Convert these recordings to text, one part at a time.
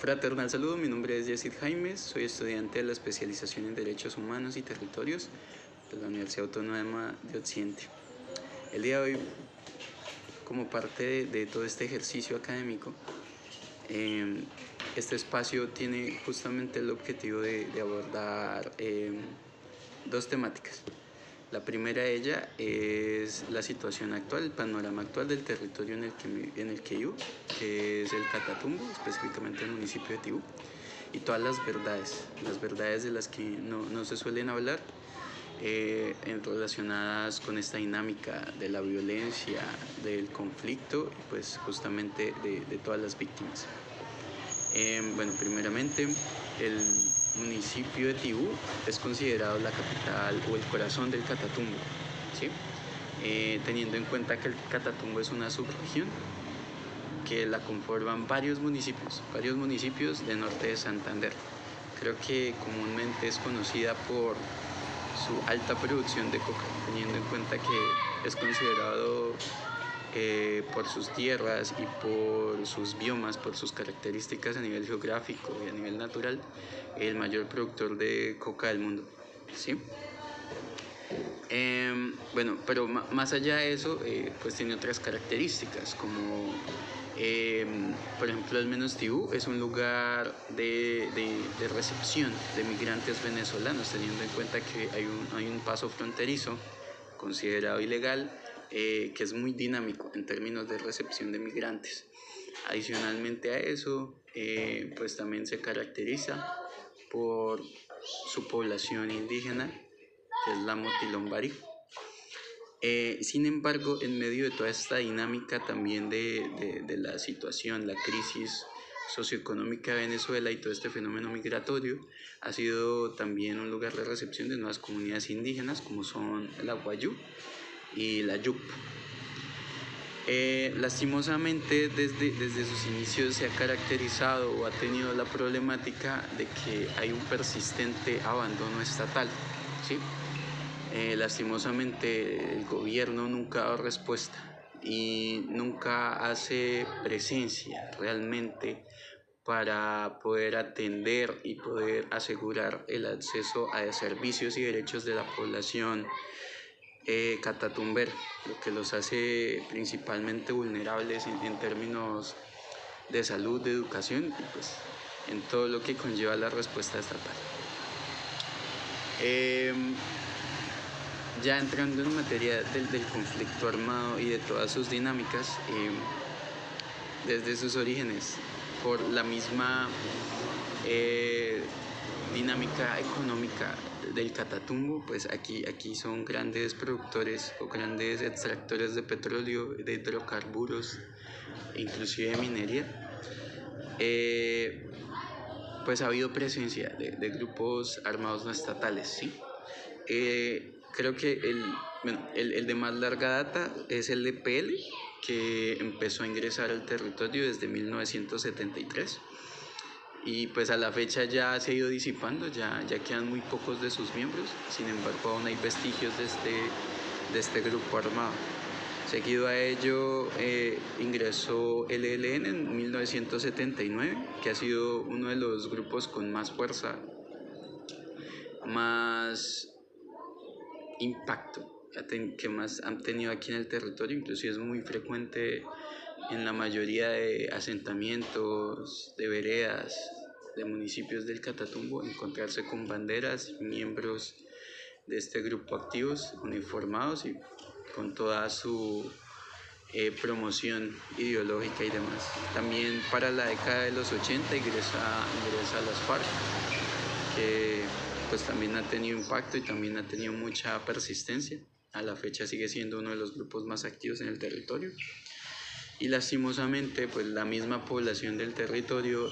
Fraternal saludo, mi nombre es Yesid Jaimes, soy estudiante de la especialización en Derechos Humanos y Territorios de la Universidad Autónoma de Occidente. El día de hoy, como parte de todo este ejercicio académico, este espacio tiene justamente el objetivo de abordar dos temáticas. La primera de ellas es la situación actual, el panorama actual del territorio en el que vivo, que es el Catatumbo, específicamente el municipio de Tibú, y todas las verdades de las que no se suelen hablar, relacionadas con esta dinámica de la violencia, del conflicto y pues justamente de todas las víctimas. Bueno, primeramente, el municipio de Tibú es considerado la capital o el corazón del Catatumbo, ¿sí? Teniendo en cuenta que el Catatumbo es una subregión que la conforman varios municipios del norte de Santander. Creo que comúnmente es conocida por su alta producción de coca, teniendo en cuenta que es considerado por sus tierras y por sus biomas, por sus características a nivel geográfico y a nivel natural, el mayor productor de coca del mundo, ¿sí? Bueno, pero más allá de eso, pues tiene otras características, como por ejemplo, al menos Tibú es un lugar de recepción de migrantes venezolanos, teniendo en cuenta que hay un paso fronterizo considerado ilegal, que es muy dinámico en términos de recepción de migrantes. Adicionalmente a eso, pues también se caracteriza por su población indígena, que es la Motilombari. Sin embargo, en medio de toda esta dinámica también de la situación, la crisis socioeconómica de Venezuela y todo este fenómeno migratorio, ha sido también un lugar de recepción de nuevas comunidades indígenas como son la Guayú y la Yup. Lastimosamente, desde sus inicios se ha caracterizado o ha tenido la problemática de que hay un persistente abandono estatal, ¿sí? Lastimosamente el gobierno nunca ha dado respuesta y nunca hace presencia realmente para poder atender y poder asegurar el acceso a servicios y derechos de la población catatumber, lo que los hace principalmente vulnerables en términos de salud, de educación y pues en todo lo que conlleva la respuesta estatal. Ya entrando en materia del conflicto armado y de todas sus dinámicas, desde sus orígenes, por la misma dinámica económica del Catatumbo, pues aquí son grandes productores o grandes extractores de petróleo, de hidrocarburos, inclusive de minería. Pues ha habido presencia de grupos armados no estatales, ¿sí? Creo que el de más larga data es el EPL, que empezó a ingresar al territorio desde 1973 y pues a la fecha ya se ha ido disipando, ya quedan muy pocos de sus miembros. Sin embargo, aún hay vestigios de este grupo armado. Seguido a ello ingresó el ELN en 1979, que ha sido uno de los grupos con más fuerza, más impacto que más han tenido aquí en el territorio. Inclusive es muy frecuente en la mayoría de asentamientos, de veredas, de municipios del Catatumbo, encontrarse con banderas y miembros de este grupo activos, uniformados y con toda su promoción ideológica y demás. También para la década de los 80 ingresa a las FARC, que pues también ha tenido impacto y también ha tenido mucha persistencia. A la fecha sigue siendo uno de los grupos más activos en el territorio. Y lastimosamente, pues la misma población del territorio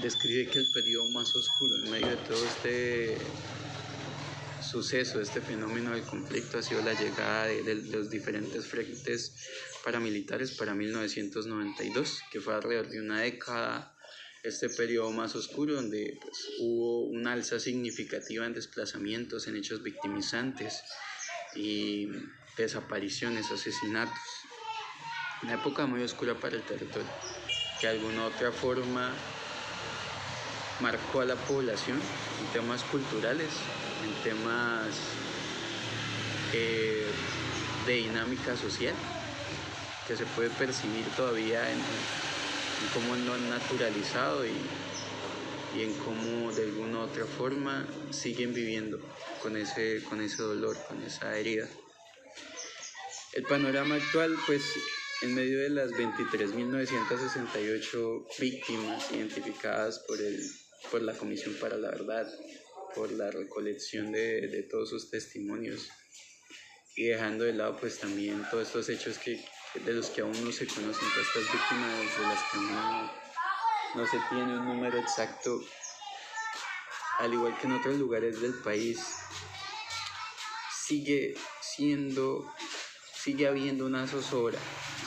describe que el periodo más oscuro en medio de todo este suceso, este fenómeno del conflicto, ha sido la llegada de los diferentes frentes paramilitares para 1992, que fue alrededor de una década este periodo más oscuro, donde pues, hubo una alza significativa en desplazamientos, en hechos victimizantes y desapariciones, asesinatos. Una época muy oscura para el territorio, que de alguna otra forma marcó a la población en temas culturales, en temas de dinámica social, que se puede percibir todavía en cómo lo han naturalizado y en cómo de alguna u otra forma siguen viviendo con ese dolor, con esa herida. El panorama actual, pues, en medio de las 23.968 víctimas identificadas por la Comisión para la Verdad, por la recolección de todos sus testimonios, y dejando de lado pues también todos estos hechos de los que aún no se conocen, todas estas víctimas de las que aún no se tiene un número exacto, al igual que en otros lugares del país, sigue habiendo una zozobra,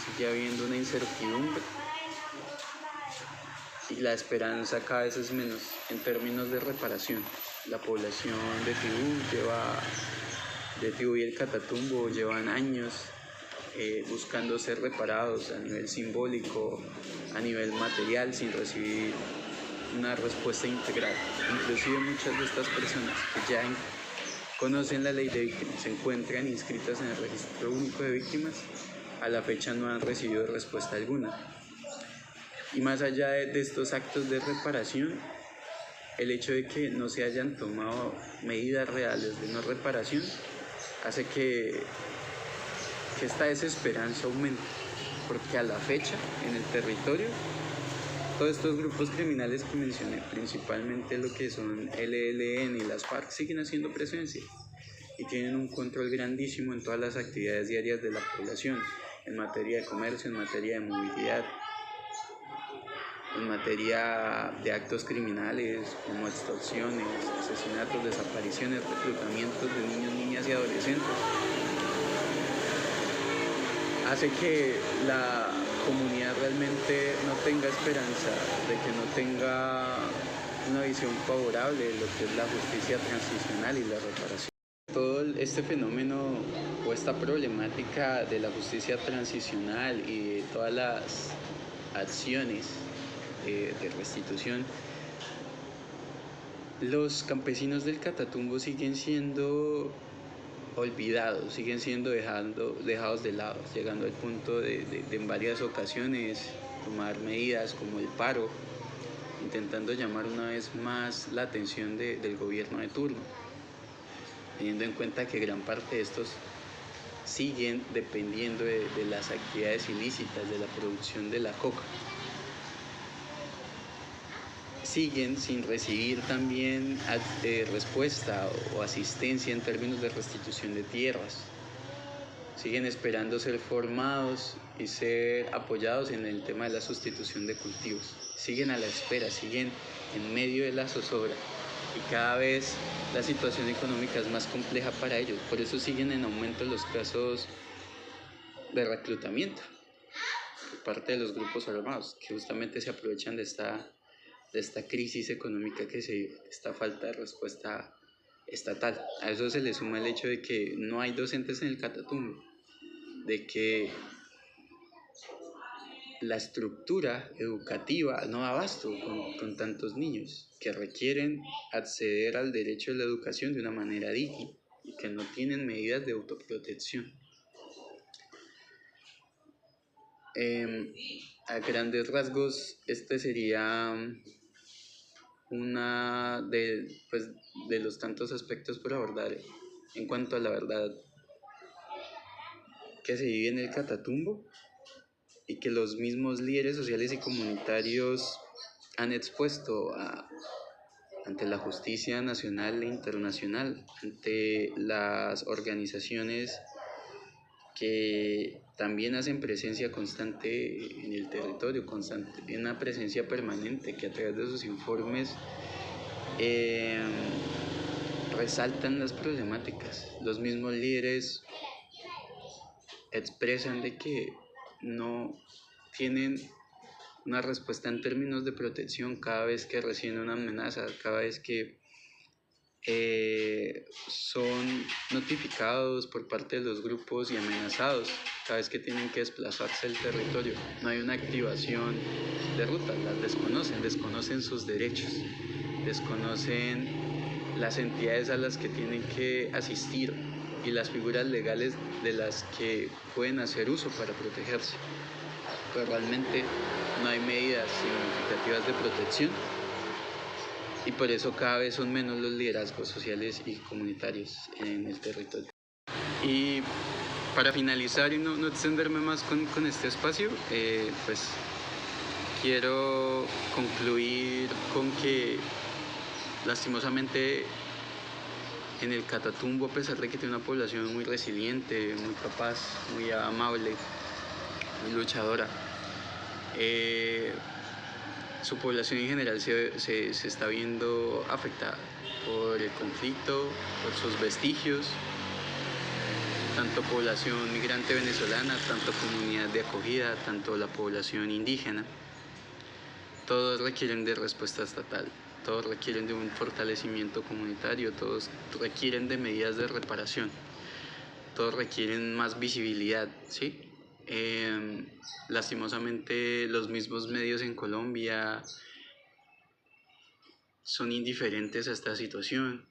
sigue habiendo una incertidumbre, y la esperanza cada vez es menos en términos de reparación. La población de Tibú y el Catatumbo llevan años buscando ser reparados a nivel simbólico, a nivel material, sin recibir una respuesta integral. Inclusive muchas de estas personas que ya conocen la ley de víctimas, se encuentran inscritas en el registro único de víctimas, a la fecha no han recibido respuesta alguna. Y más allá de estos actos de reparación, el hecho de que no se hayan tomado medidas reales de no reparación hace que esta desesperanza aumente, porque a la fecha en el territorio todos estos grupos criminales que mencioné, principalmente lo que son el ELN y las FARC, siguen haciendo presencia y tienen un control grandísimo en todas las actividades diarias de la población, en materia de comercio, en materia de movilidad, en materia de actos criminales como extorsiones, asesinatos, desapariciones, reclutamientos de niños, niñas y adolescentes. Hace que la comunidad realmente no tenga esperanza, de que no tenga una visión favorable de lo que es la justicia transicional y la reparación. Todo este fenómeno o esta problemática de la justicia transicional y de todas las acciones de restitución, los campesinos del Catatumbo siguen siendo olvidados, siguen siendo dejados de lado, llegando al punto de en varias ocasiones tomar medidas como el paro, intentando llamar una vez más la atención del gobierno de turno, teniendo en cuenta que gran parte de estos siguen dependiendo de las actividades ilícitas, de la producción de la coca. Siguen sin recibir también respuesta o asistencia en términos de restitución de tierras. Siguen esperando ser formados y ser apoyados en el tema de la sustitución de cultivos. Siguen a la espera, siguen en medio de la zozobra y cada vez la situación económica es más compleja para ellos. Por eso siguen en aumento los casos de reclutamiento por parte de los grupos armados, que justamente se aprovechan de esta crisis económica, esta falta de respuesta estatal. A eso se le suma el hecho de que no hay docentes en el Catatumbo, de que la estructura educativa no da abasto con tantos niños que requieren acceder al derecho a la educación de una manera digna y que no tienen medidas de autoprotección. A grandes rasgos, este sería una de los tantos aspectos por abordar en cuanto a la verdad que se vive en el Catatumbo y que los mismos líderes sociales y comunitarios han expuesto ante la justicia nacional e internacional, ante las organizaciones que también hacen presencia constante en el territorio, en una presencia permanente, que a través de sus informes resaltan las problemáticas. Los mismos líderes expresan de que no tienen una respuesta en términos de protección cada vez que reciben una amenaza, cada vez que son notificados por parte de los grupos y amenazados cada vez que tienen que desplazarse del territorio. No hay una activación de ruta, las desconocen sus derechos, desconocen las entidades a las que tienen que asistir y las figuras legales de las que pueden hacer uso para protegerse. Pero realmente no hay medidas significativas de protección y por eso cada vez son menos los liderazgos sociales y comunitarios en el territorio. Y para finalizar y no extenderme más con este espacio, pues quiero concluir con que lastimosamente en el Catatumbo, a pesar de que tiene una población muy resiliente, muy capaz, muy amable, muy luchadora, su población en general se está viendo afectada por el conflicto, por sus vestigios, tanto población migrante venezolana, tanto comunidad de acogida, tanto la población indígena. Todos requieren de respuesta estatal, todos requieren de un fortalecimiento comunitario, todos requieren de medidas de reparación, todos requieren más visibilidad, ¿sí? Lastimosamente los mismos medios en Colombia son indiferentes a esta situación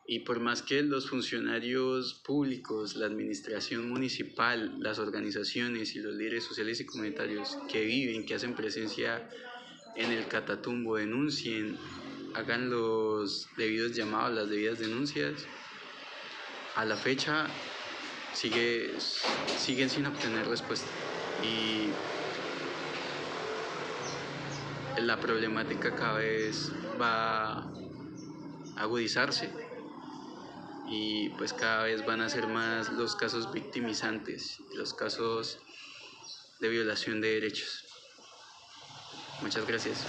y por más que los funcionarios públicos, la administración municipal, las organizaciones y los líderes sociales y comunitarios que viven, que hacen presencia en el Catatumbo denuncien, hagan los debidos llamados, las debidas denuncias, a la fecha siguen sin obtener respuesta y la problemática cada vez va a agudizarse y pues cada vez van a ser más los casos victimizantes, los casos de violación de derechos. Muchas gracias.